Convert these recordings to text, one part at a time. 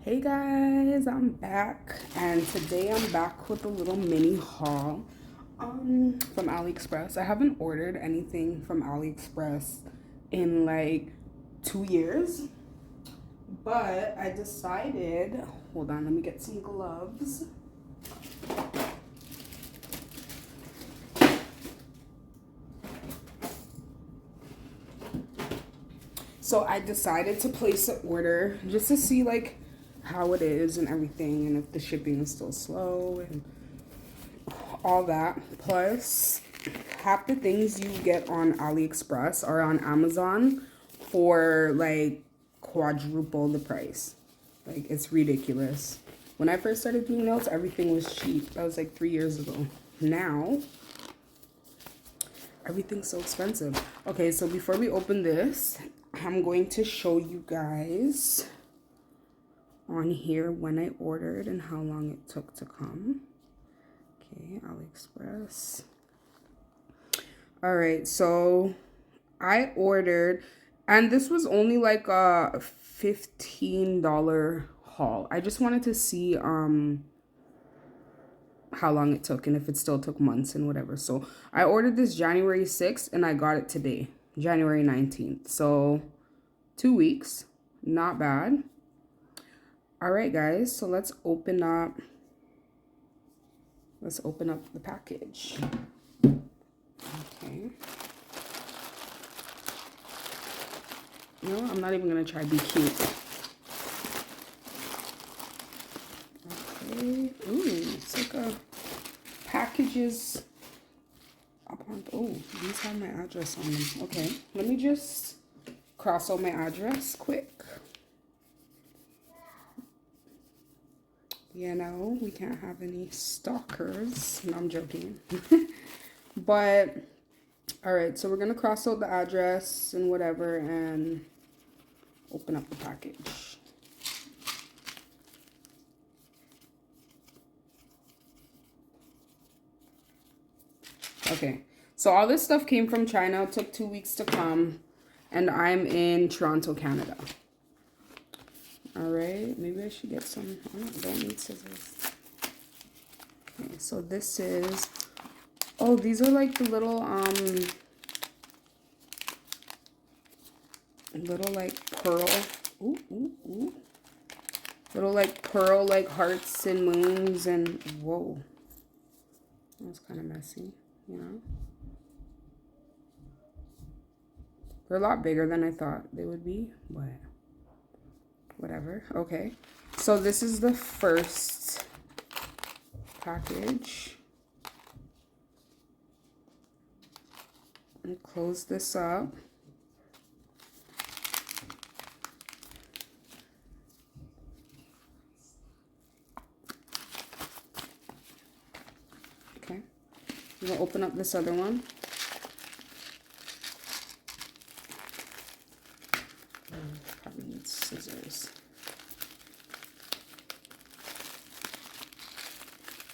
Hey guys, I'm back, and today I'm back with a little mini haul from AliExpress. I haven't ordered anything from AliExpress in like 2 years, but I decided, hold on, let me get some gloves. So I decided to place an order just to see like how it is and everything, and if the shipping is still slow and all that. Plus, half the things you get on AliExpress are on Amazon for like quadruple the price. Like, it's ridiculous. When I first started doing nails, everything was cheap. That was like 3 years ago. Now, everything's so expensive. Okay, so before we open this, I'm going to show you guys on here when I ordered and how long it took to come. Okay, AliExpress. All right, so I ordered, and this was only like a $15 haul. I just wanted to see how long it took and if it still took months and whatever. So I ordered this January 6th and I got it today, January 19th. So 2 weeks, not bad. All right, guys, so let's open up the package. Okay. No, I'm not even gonna try to be cute. Okay. Ooh, it's like a packages up on. Oh, these have my address on them. Okay, let me just cross out my address quick. You know, we can't have any stalkers. No, I'm joking. But, all right, so we're going to cross out the address and whatever and open up the package. Okay, so all this stuff came from China. It took 2 weeks to come, and I'm in Toronto, Canada. All right, maybe I should get some. I don't need scissors. Okay, so this is, oh, these are like the little like pearl, little like pearl like hearts and moons, and whoa, that was kind of messy, you know. They're a lot bigger than I thought they would be, but whatever. Okay, so this is the first package. I'm gonna close this up. Okay, I'm gonna open up this other one. Probably need scissors.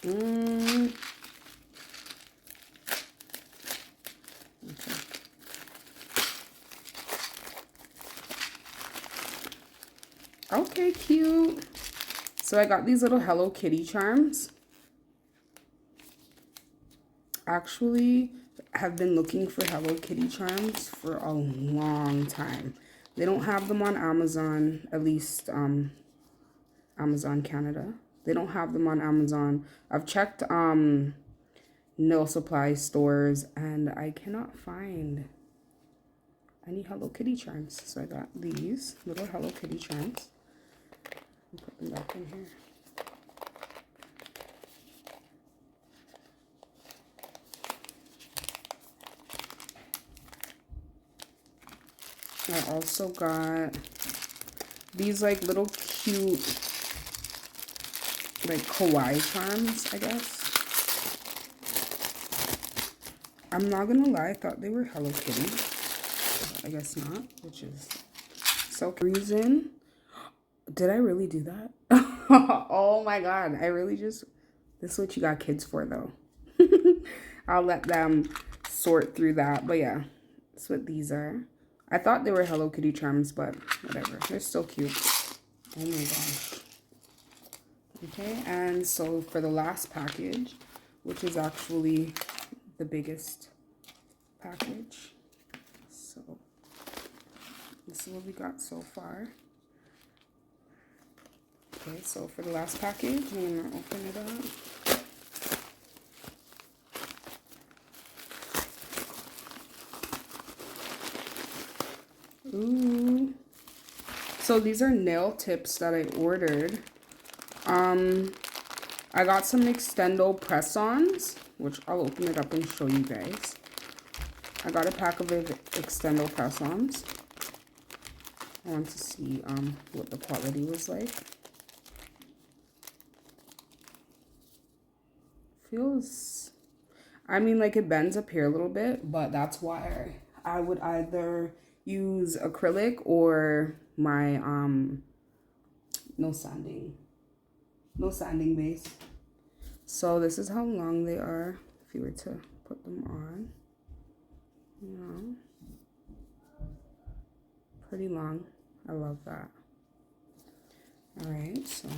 Okay. Okay, cute. So I got these little Hello Kitty charms. Actually, have been looking for Hello Kitty charms for a long time. They don't have them on Amazon, at least Amazon Canada. They don't have them on Amazon. I've checked nail supply stores and I cannot find any Hello Kitty charms. So I got these little Hello Kitty charms. Put them back in here. I also got these like little cute like kawaii charms, I guess. I'm not gonna lie, I thought they were Hello Kitty. I guess not, which is so reason. Did I really do that? Oh my god, I really just, this is what you got kids for though. I'll let them sort through that, but yeah, that's what these are. I thought they were Hello Kitty charms, but whatever. They're still cute. Oh my gosh. Okay, and so for the last package, which is actually the biggest package, so this is what we got so far. Okay, so for the last package, I'm gonna open it up. Ooh. So these are nail tips that I ordered. I got some extendo press-ons, which I'll open it up and show you guys. I got a pack of extendo press-ons. I want to see what the quality was like. Feels, I mean, like it bends up here a little bit, but that's why I would either use acrylic or my no sanding base. So this is how long they are if you were to put them on. You know, pretty long. I love that. All right, so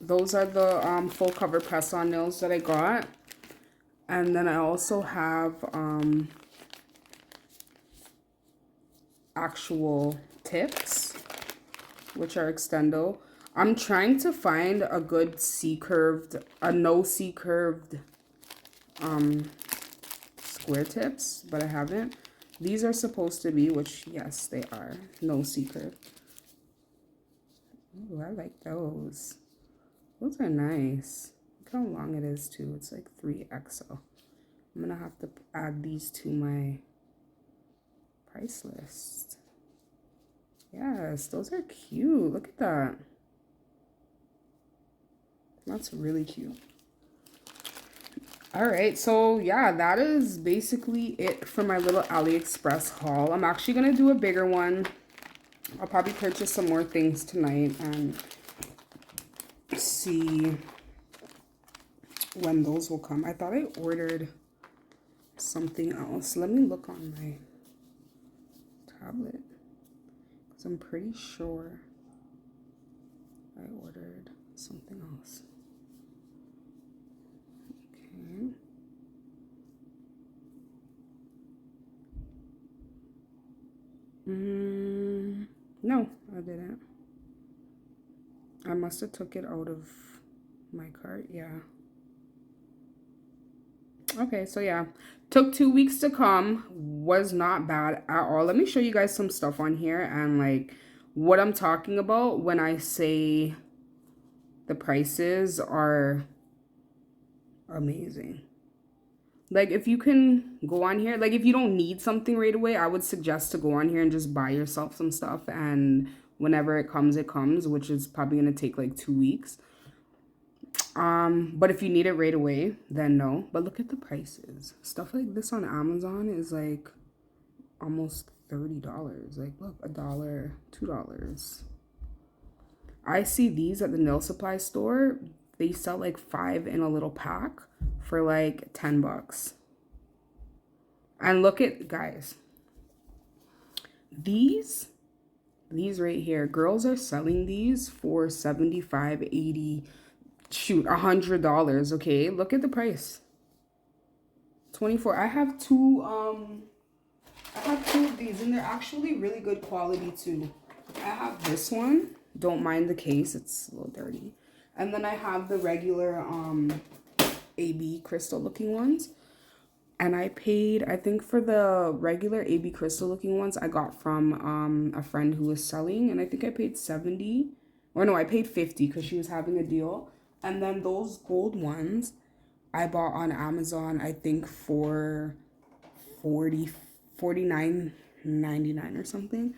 those are the full cover press-on nails that I got. And then I also have actual tips, which are extendo. I'm trying to find a good no C-curved square tips, but I haven't. These are supposed to be, which yes, they are, no C-curve. Ooh, I like those. Those are nice. Look how long it is too. It's like 3XL. I'm gonna have to add these to my price list. Yes, those are cute. Look at that. That's really cute. All right, so yeah, that is basically it for my little AliExpress haul. I'm actually gonna do a bigger one. I'll probably purchase some more things tonight and see when those will come. I thought I ordered something else. Let me look on my tablet because I'm pretty sure I ordered something else. Okay. No, I didn't. I must have took it out of my cart. Yeah. Okay, so yeah, took 2 weeks to come. Was not bad at all. Let me show you guys some stuff on here and like what I'm talking about when I say the prices are amazing. Like if you can go on here, like if you don't need something right away, I would suggest to go on here and just buy yourself some stuff, and whenever it comes, which is probably gonna take like 2 weeks. But if you need it right away, then no. But look at the prices. Stuff like this on Amazon is like almost $30. Like look, $1, $2. I see these at the nail supply store. They sell like 5 in a little pack for like $10. And look at, guys, these right here, girls are selling these for $75, $80, shoot, $100. Okay, look at the price. 24. I have two of these, and they're actually really good quality too. I have this one. Don't mind the case, it's a little dirty. And then I have the regular AB crystal looking ones. And I paid, I think for the regular AB crystal looking ones, I got from a friend who was selling, and I think I paid 70, or no, I paid 50 because she was having a deal. And then those gold ones I bought on Amazon, I think for $49.99 or something.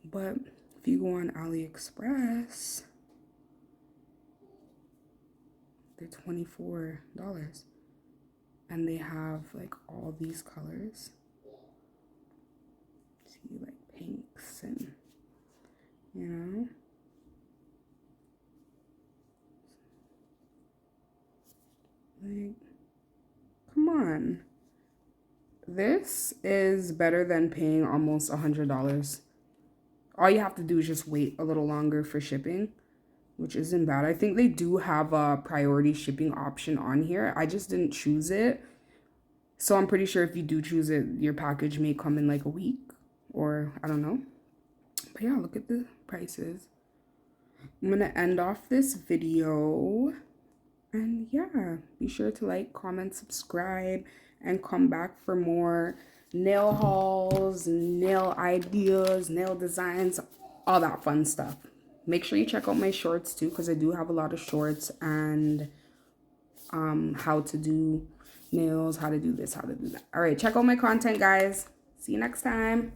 But if you go on AliExpress, they're $24. And they have like all these colors. See, like pinks and, you know. Like, come on. This is better than paying almost $100. All you have to do is just wait a little longer for shipping. which isn't bad. I think they do have a priority shipping option on here. I just didn't choose it. So I'm pretty sure if you do choose it, your package may come in like a week or I don't know. But yeah, look at the prices. I'm going to end off this video. And yeah, be sure to like, comment, subscribe, and come back for more nail hauls, nail ideas, nail designs, all that fun stuff. Make sure you check out my shorts too, because I do have a lot of shorts and how to do nails, how to do this, how to do that. All right, check out my content, guys. See you next time.